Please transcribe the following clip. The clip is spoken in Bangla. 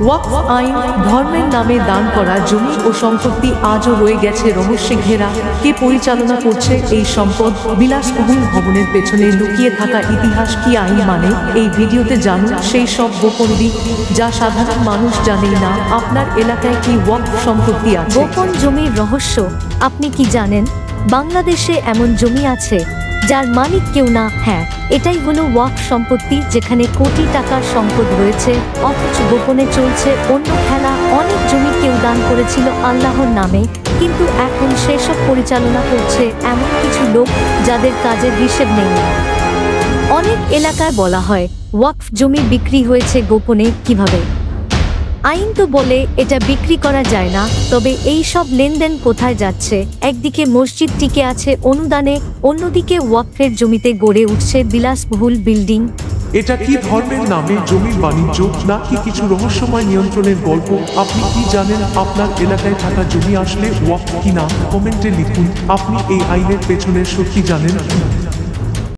ওয়াকফ আইন, ধর্মের নামে দান করা জমি ও সম্পত্তি আজও রয়ে গেছে রহস্যে ঘেরা। কে পরিচালনা করছে এই সম্পদ? বিলাসবহুল ভবনের পেছনে লুকিয়ে থাকা ইতিহাস কি আইন মানে? এই ভিডিওতে জানুন সেই সব গোপন দিক যা সাধারণ মানুষ জানেই না। আপনার এলাকায় কি ওয়াকফ সম্পত্তি আছে? গোপন জমির রহস্য। আপনি কি জানেন বাংলাদেশে এমন জমি আছে যার মালিক কেউ না? হ্যাঁ, এটাই হলো ওয়াকফ সম্পত্তি, যেখানে কোটি টাকার সম্পদ রয়েছে অথচ গোপনে চলছে অন্য খেলা। অনেক জমি কেউ দান করেছিল আল্লাহর নামে, কিন্তু এখন সেসব পরিচালনা করছে এমন কিছু লোক যাদের কাজের হিসেব নেই। অনেক এলাকায় বলা হয় ওয়াকফ জমি বিক্রি হয়েছে গোপনে। কিভাবে? আইন তো বলে এটা বিক্রি করা যায় না, তবে এই সব লেনদেন কোথায় যাচ্ছে? একদিকে মসজিদ টিকে আছে অনুদানে, অন্যদিকে ওয়াকফের জমিতে গড়ে উঠছে বিলাসবহুল বিল্ডিং। এটা কি ধর্মের নামে জমির বাণিজ্য, নাকি কিছু রহস্যময় নিয়ন্ত্রণের গল্প? আপনি কি জানেন আপনার এলাকায় থাকা জমি আসলে ওয়াকফ কিনা? কমেন্টে লিখুন। আপনি এই আইনের পেছনের সত্যি জানেন?